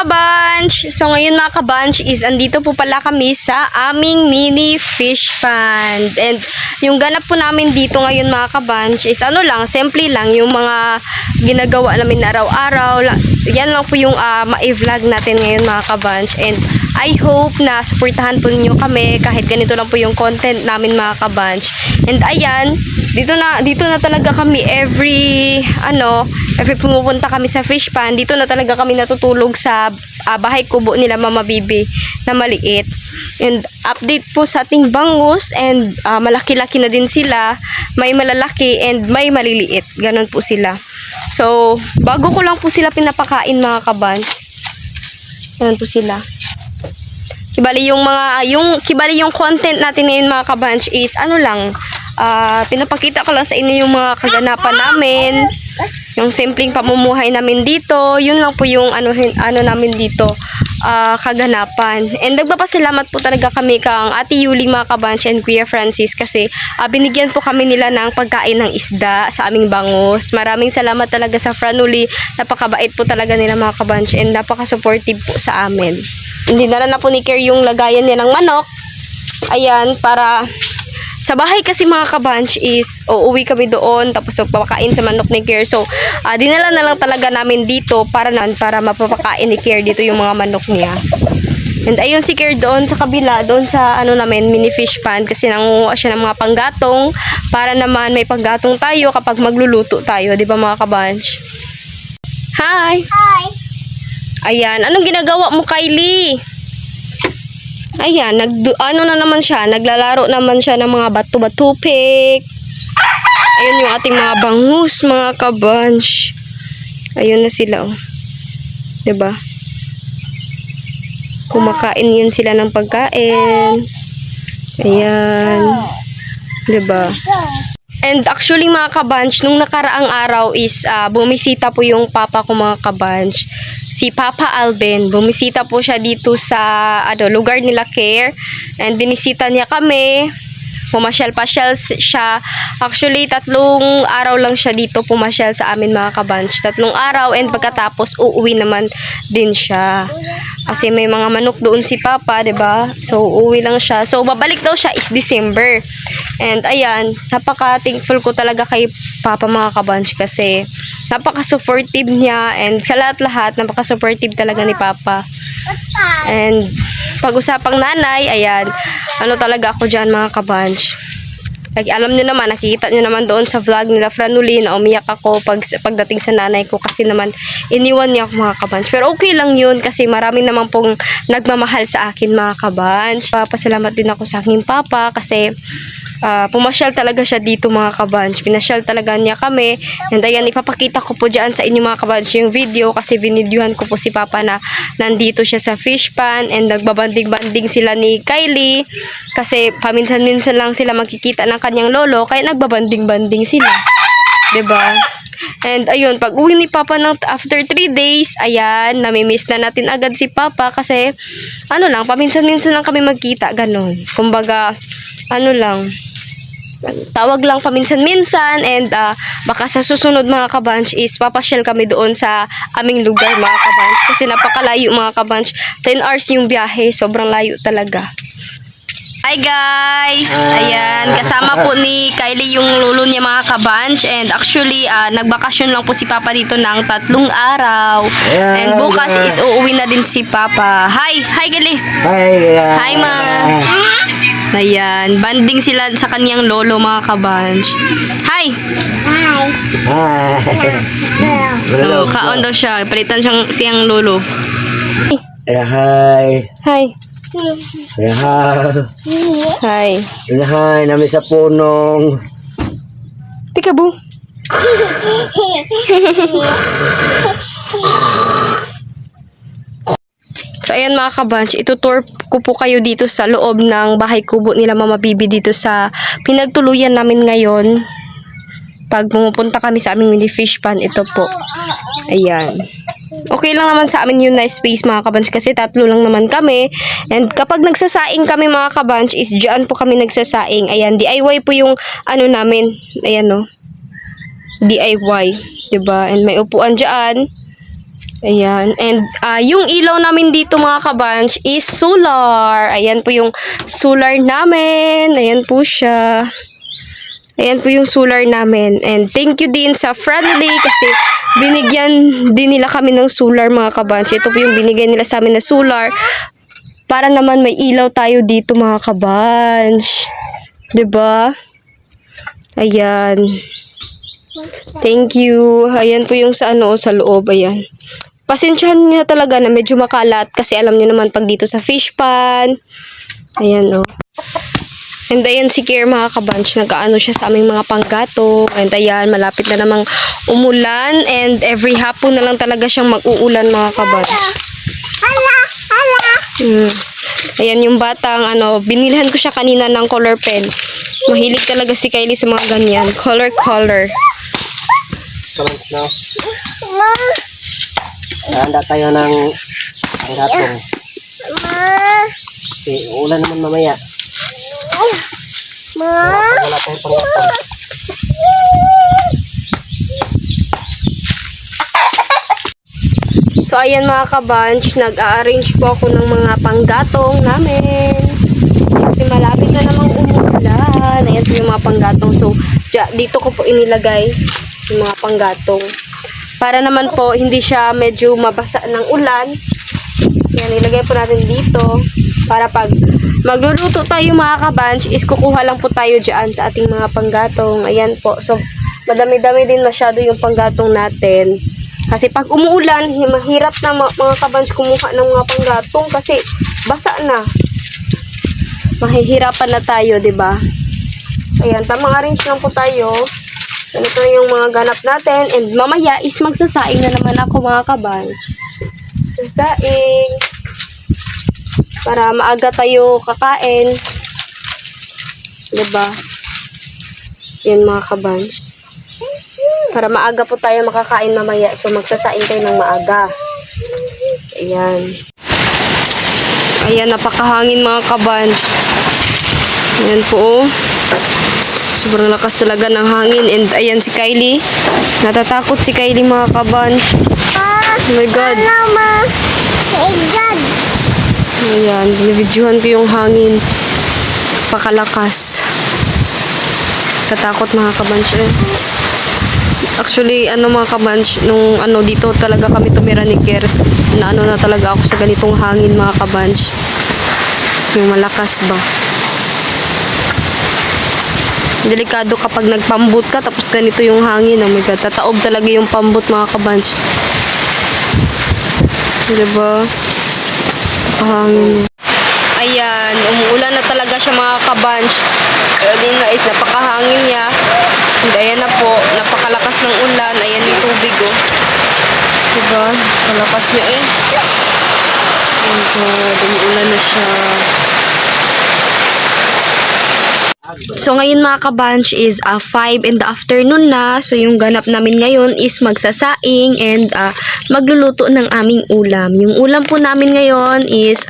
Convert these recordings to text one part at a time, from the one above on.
kabanch! So ngayon mga kabanch is andito po pala kami sa aming mini fish pond. And yung ganap po namin dito ngayon mga kabanch is ano lang, simple lang yung mga ginagawa namin araw-araw. Yan lang po yung ma-vlog natin ngayon mga kabanch. And I hope na supportahan po ninyo kami kahit ganito lang po yung content namin mga kabanch. And ayan, dito na talaga kami every pumupunta kami sa fish pond, dito na talaga kami natutulog sa bahay kubo nila Mama Bibi na maliit. And update po sa ating bangus, and malaki-laki na din sila, may malalaki and may maliliit, ganun po sila. So bago ko lang po sila pinapakain mga kaban, ganun po sila. Kibali yung content natin ngayon mga kabanch is ano lang, pinapakita ko lang sa inyo yung mga kaganapan namin, yung simpleng pamumuhay namin dito. Yun lang po yung ano namin dito, kaganapan. And nagpapasalamat po talaga kami kang Ate Yuli mga kabanch and Kuya Francis kasi binigyan po kami nila ng pagkain ng isda sa aming bangus. Maraming salamat talaga sa Franuli, napakabait po talaga nila mga kabanch and napaka-supportive po sa amin. Hindi na po ni Care yung lagayan niya ng manok. Ayan, para sa bahay kasi mga kabanch is uuwi kami doon tapos magpapakain sa manok ni Care. So dinala na lang talaga namin dito para mapapakain ni Care dito yung mga manok niya. And ayun si Care doon sa kabila, doon sa namin mini fish pond kasi nangunguha siya ng mga panggatong para naman may panggatong tayo kapag magluluto tayo, di ba mga kabanch? Hi! Hi! Ayan, anong ginagawa mo, Kylie? Ayan, na naman siya, naglalaro naman siya ng mga bato-batupik. Ayun yung ating mga bangus, mga kabanch. Ayun na sila, oh. 'Di ba? Kumakain yan sila ng pagkain. Ayan. 'Di ba? And actually mga kabanch, nung nakaraang araw is bumisita po yung papa ko mga kabanch. Si Papa Alvin, bumisita po siya dito sa lugar nila Care. And binisita niya kami. Pumasyal-pasyal siya. Actually, 3 araw lang siya dito pumasyal sa amin mga kabanch. 3 araw and pagkatapos uuwi naman din siya. Kasi may mga manok doon si Papa, 'di ba? So uuwi lang siya. So babalik daw siya is December. And ayan, napaka-thankful ko talaga kay Papa mga kabanch kasi napaka-supportive niya and sa lahat-lahat napaka-supportive talaga ni Papa. And pag-usapang nanay, ayan, talaga ako dyan mga kabanch. Like, alam nyo naman, nakikita nyo naman doon sa vlog nila Franuli na umiyak ako pagdating sa nanay ko kasi naman iniwan niya ako mga kabanch. Pero okay lang yun kasi marami naman pong nagmamahal sa akin mga kabanch. Pasalamat din ako sa aking papa kasi pumasyal talaga siya dito mga kabanch. Pinasyal talaga niya kami. And ayan, ipapakita ko po dyan sa inyo mga kabanch yung video kasi binidyohan ko po si papa na nandito siya sa fish pond and nagbabanding-banding sila ni Kylie kasi paminsan-minsan lang sila magkikita ng kanyang lolo kaya nagbabanding-banding sila, 'di ba? And ayun, pag uwi ni Papa after 3 days, ayan, namimiss na natin agad si Papa kasi lang, paminsan-minsan lang kami magkita, ganun. Kumbaga, lang, tawag lang paminsan-minsan and baka sa susunod mga kabanch is papasyal kami doon sa aming lugar mga kabanch kasi napakalayo mga kabanch. 10 hours yung biyahe, sobrang layo talaga. Hi guys! Ayan, kasama po ni Kylie yung lolo niya mga kabanch and actually nagbakasyon lang po si Papa dito ng 3 araw and bukas is uuwi na din si Papa. Hi! Hi Kylie! Hi ma! Ayan, banding sila sa kanyang lolo mga kabanch. Hi! Oh, kaon daw siya, palitan siyang lolo. Hi. Hi! Hi. Hi! Nami sa punong. Peekaboo! So ayan mga kabanch, itutour ko po kayo dito sa loob ng bahay kubo nila Mama Bibi dito sa pinagtuluyan namin ngayon. Pag pumupunta kami sa aming mini fish pond, ito po. Ayan. Okay lang naman sa amin yung nice space mga kabanch kasi 3 lang naman kami. And kapag nagsasaing kami mga kabanch is dyan po kami nagsasaing. Ayan, DIY po yung namin. Ayan DIY. Diba? And may upuan dyan. Ayan. And yung ilaw namin dito mga kabanch is solar. Ayan po yung solar namin. Ayan po siya. Ayan po yung solar namin. And thank you din sa Friendly kasi binigyan din nila kami ng solar mga kabanch. Ito po yung binigay nila sa amin na solar. Para naman may ilaw tayo dito mga kabanch. 'Di ba? Ayan. Thank you. Ayan po yung sa sa loob. Ayan. Pasensyahan niyo talaga na medyo makalat kasi alam niyo naman pag dito sa fish pan. Ayan oh. And ayan si Kier mga kabanch, nag-aano siya sa aming mga panggatong. And ayan, malapit na namang umulan. And every hapon na lang talaga siyang mag-uulan mga kabanch. Ayan yung batang, binilhan ko siya kanina ng color pen. Mahilig talaga si Kylie sa mga ganyan. Color. Handa tayo ng panggatong. Kasi ulan naman mamaya. Wala tayong panggatong. So ayan mga kabanch, nag-a-arrange po ako ng mga panggatong namin. Kasi malapit na namang umulan. Ayan po yung mga panggatong. So dito ko po inilagay yung mga panggatong. Para naman po hindi siya medyo mabasa ng ulan. Yan, ilagay po natin dito. Para pag magluluto tayo mga kabanch, is kukuha lang po tayo dyan sa ating mga panggatong. Ayan po. So, madami-dami din masyado yung panggatong natin. Kasi pag umuulan, mahirap na mga kabanch kumuha ng mga panggatong kasi basa na. Mahihirapan na tayo, 'di ba? Ayan, tamang arrange lang po tayo. Ganito na yung mga ganap natin. And mamaya is magsasaing na naman ako mga kabanch. Sasaing. Para maaga tayo kakain. 'Di ba? Yan mga kabanch. Para maaga po tayo makakain mamaya. So magsasaing tayo ng maaga. Ayan. Ayan, napakahangin mga kabanch. Ayan po. Sobrang lakas talaga ng hangin. And ayan si Kylie. Natatakot si Kylie mga kabanch. Oh my God. Ayan, binibidyohan ko yung hangin. Pakalakas. Tatakot mga kabanch eh. Actually, mga kabanch, nung dito talaga kami tumira ni Kers, na na talaga ako sa ganitong hangin mga kabanch. Yung malakas ba. Delikado kapag nagpambut ka tapos ganito yung hangin. Oh my God, tataob talaga yung pambut mga kabanch. Diba? Hangin. Ayan, umuulan na talaga siya mga kabanch. Pero din guys, napakahangin niya. And ayan na po, napakalakas ng ulan. Ayan yung tubig oh. Diba? Kalakas niya eh. Oh my God, umuulan na siya. So ngayon mga kabanch is 5 in the afternoon na. So yung ganap namin ngayon is magsasaing and magluluto ng aming ulam. Yung ulam po namin ngayon is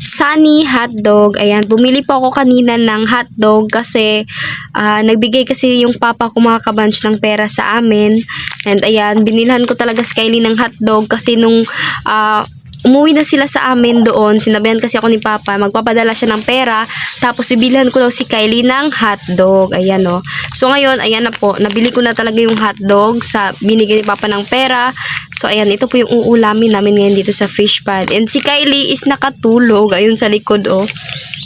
Sunny hotdog. Ayan, bumili po ako kanina ng hotdog kasi nagbigay kasi yung papa ko mga kabanch ng pera sa amin. And ayan, binilhan ko talaga si Kylie ng hotdog kasi nung umuwi na sila sa amin doon, sinabihan kasi ako ni Papa, magpapadala siya ng pera, tapos bibilhan ko daw si Kylie ng hotdog. Ayan o. So ngayon, ayan na po, nabili ko na talaga yung hotdog sa binigay ni Papa ng pera. So ayan, ito po yung uulamin namin ngayon dito sa fish pan. And si Kylie is nakatulog, ayun sa likod o.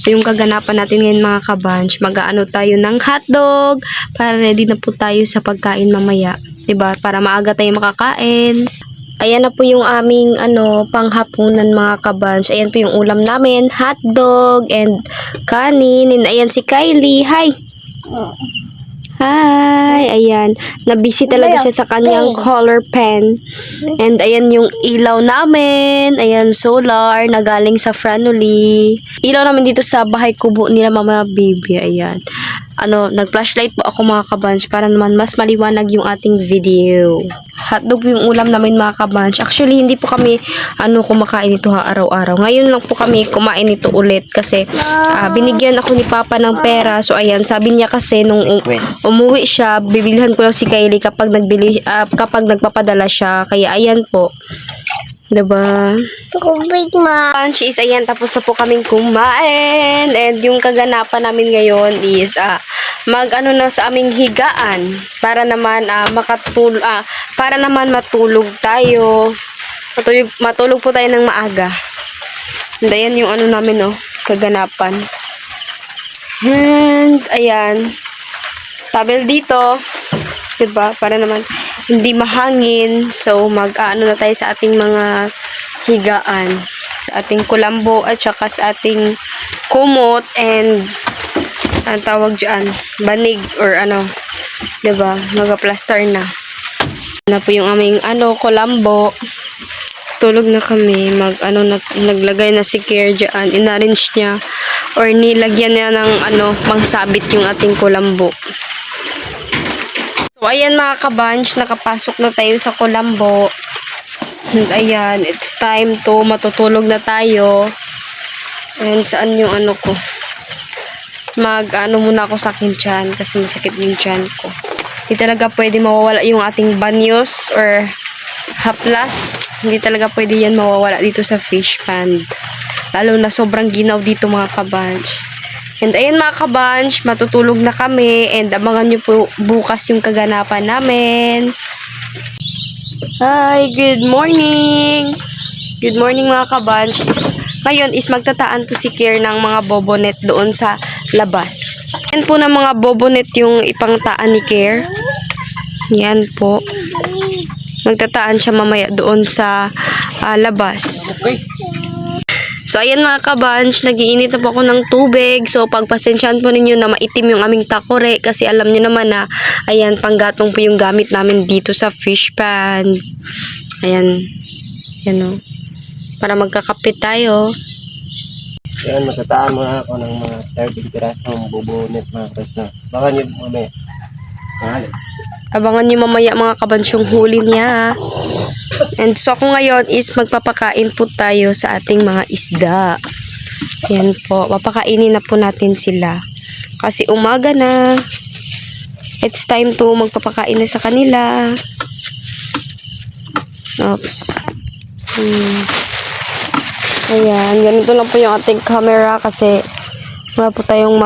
So yung kaganapan natin ngayon mga kabanch, mag-aano tayo ng hotdog para ready na po tayo sa pagkain mamaya. 'Di ba? Para maaga tayo makakain. Ayan na po yung aming panghapunan mga kabanch. Ayan po yung ulam namin, hotdog and kanin. And ayan si Kylie. Hi! Hi! Ayan. Nabisi talaga siya sa kanyang color pen. And ayan yung ilaw namin. Ayan, solar na galing sa Friendly. Ilaw namin dito sa bahay kubo nila Mama Baby. Ayan. Nag-flashlight po ako mga kabanch para naman mas maliwanag yung ating video. Hotdog yung ulam namin mga kabanch. Actually, hindi po kami kumakain ito araw-araw. Ngayon lang po kami kumain ito ulit kasi binigyan ako ni Papa ng pera. So ayan, sabi niya kasi nung umuwi siya, bibilhan ko lang si Kylie kapag nagpapadala siya. Kaya ayan po. Diba? Tubig ma. Lunch is, ayan, tapos na po kaming kumain. And yung kaganapan namin ngayon is, mag-ano na sa aming higaan. Para naman, para naman matulog tayo. Matulog po tayo ng maaga. And ayan yung ano namin, oh, kaganapan. And, ayan. Tabel dito. Diba? Para naman hindi mahangin. So, mag-ano na tayo sa ating mga higaan. Sa ating kulambo at saka sa ating kumot and ang tawag dyan, banig or ano. Diba? Mag-plaster na. Na po yung aming kulambo. Tulog na kami. Naglagay na si Kier dyan. Inarrange niya or nilagyan niya ng mangsabit yung ating kulambo. So, ayan mga kabanch, nakapasok na tayo sa kulambo. And ayan, it's time to matutulog na tayo. And saan yung ko? Muna ako sa akin tiyan kasi masakit yung tiyan ko. Hindi talaga pwede mawawala yung ating banyos or haplas. Hindi talaga pwede yan mawawala dito sa fish pond. Lalo na sobrang ginaw dito mga kabanch. And ayan mga kabanch, matutulog na kami and abangan nyo po bukas yung kaganapan namin. Hi, good morning! Good morning mga kabanch. Ngayon is magtataan po si Kier ng mga bobonet doon sa labas. Yan po ng mga bobonet yung ipangtaan ni Kier. Yan po. Magtataan siya mamaya doon sa labas. So, ayan mga kabanch, nagiinit na po ako ng tubig. So, pagpasensyahan po ninyo na maitim yung aming takore kasi alam nyo naman na, ayan, panggatong po yung gamit namin dito sa fish pan. Ayan. Yan o. Para magkakapit tayo. Ayan, matataan mo na ako ng mga 30 pirasong bubunit mga fresh na. Baka nyo mamaya. Abangan nyo mamaya mga kabanch yung huli niya. And so ako ngayon is magpapakain po tayo sa ating mga isda. Yan po. Papakainin na po natin sila. Kasi umaga na. It's time to magpapakain na sa kanila. Oops. Ayan. Ganito lang po yung ating camera kasi wala po tayong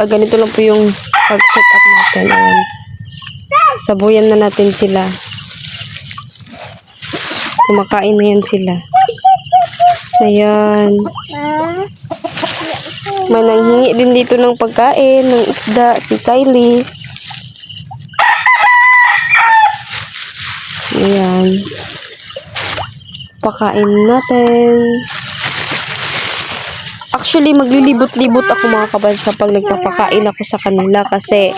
ganito lang po yung pag-set up natin. Ayan. Sabuyan na natin sila. Kumakain na yan sila. Ayan. May nanghingi din dito ng pagkain, ng isda, si Kylie. Ayan. Pakain natin. Actually, maglilibot-libot ako mga kabanch kapag nagpapakain ako sa kanila kasi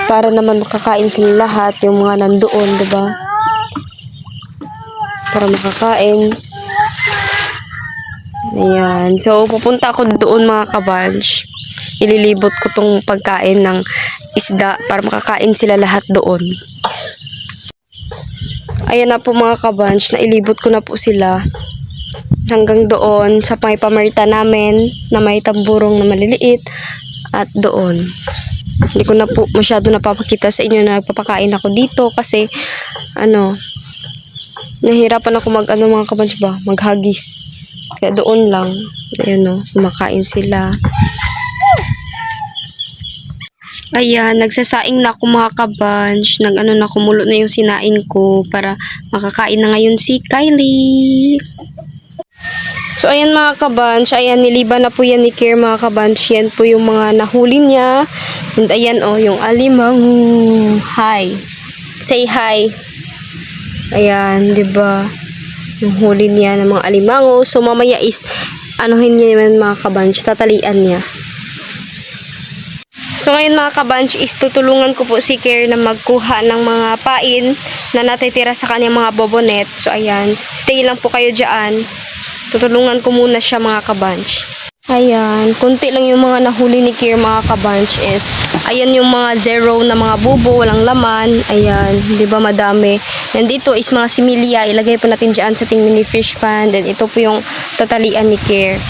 para naman makakain sila lahat yung mga nandoon, diba? Para makakain. Ayan. So, pupunta ako doon mga kabanch. Ililibot ko tong pagkain ng isda para makakain sila lahat doon. Ayan na po mga kabanch. Nailibot ko na po sila. Hanggang doon sa may pamerta namin na may tamburong na maliliit at doon. Hindi ko na po masyado napapakita sa inyo na nagpapakain ako dito kasi nahirapan ako mga kabanch ba, maghagis. Kaya doon lang, ayan kumakain sila. Ayan, nagsasaing na ako mga kabanch. Kumulo na yung sinain ko para makakain na ngayon si Kylie. So, ayan mga kabanch, ayan, niliban na po yan ni Kier mga kabanch. Yan po yung mga nahuli niya. And ayan yung alimango. Hi. Say hi. Ayan, diba? Yung huli niya ng mga alimango. So, mamaya is, anuhin niya naman mga kabanch, tatalian niya. So, ngayon mga kabanch, is tutulungan ko po si Kier na magkuha ng mga pain na natitira sa kanyang mga bobonet. So, ayan, stay lang po kayo dyan. Tutulungan ko muna siya mga kabanch. Ayan, kunti lang yung mga nahuli ni Kier mga kabanch is, ayan yung mga zero na mga bubo, walang laman. Ayan, di ba madami. And dito is mga similya, ilagay po natin dyan sa ating mini fish pan. And ito po yung tatalian ni Kier.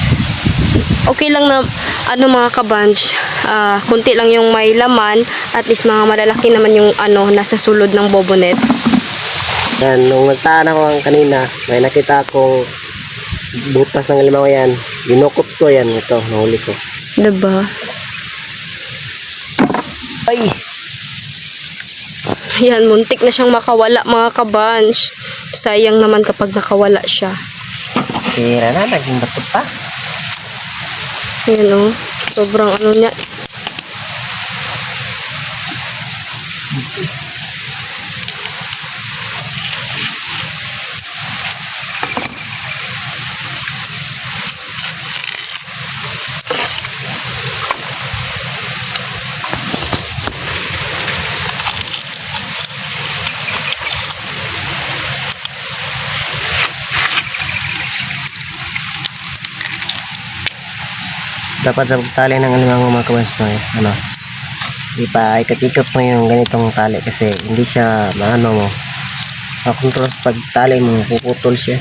Okay lang na, mga kabanch, kunti lang yung may laman, at least mga malalaki naman yung nasa sulod ng bobonet. Yan, nung nagtaan ako ang kanina, may nakita akong butas ng alimango yan. Dinukot ko yan. Ito, nahuli ko. Diba? Ay! Ayan, muntik na siyang makawala mga kabanch. Sayang naman kapag nakawala siya. Tira na, naging bato pa. Ayan o. Sobrang ano niya. Dapat sa pagtali ng alimango mga kabans, ano, ipa-ikat-ikot mo yung ganitong tali kasi hindi siya maano mo makontrol sa pagtali mo, puputol siya.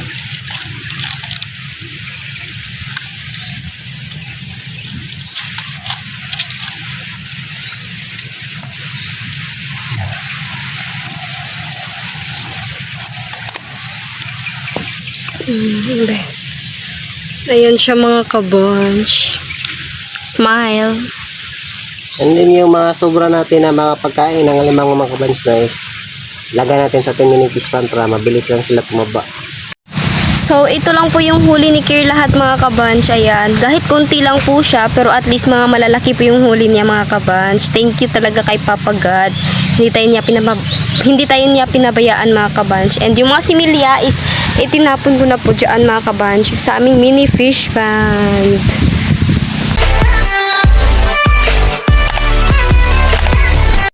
Ayan siya mga kabanch. Smile. And then yung mga sobra natin na mga pagkain ng alimango mga kabans, lagay natin sa 10 minutes pan para mabilis lang sila tumaba. So, ito lang po yung huli ni Kier lahat mga kabanch. Ayan. Kahit konti lang po siya, pero at least mga malalaki po yung huli niya mga kabanch. Thank you talaga kay Papa God. Hindi tayo niya pinabayaan mga kabanch. And yung mga similya is itinapon ko na po dyan mga kabanch sa aming mini fish pond.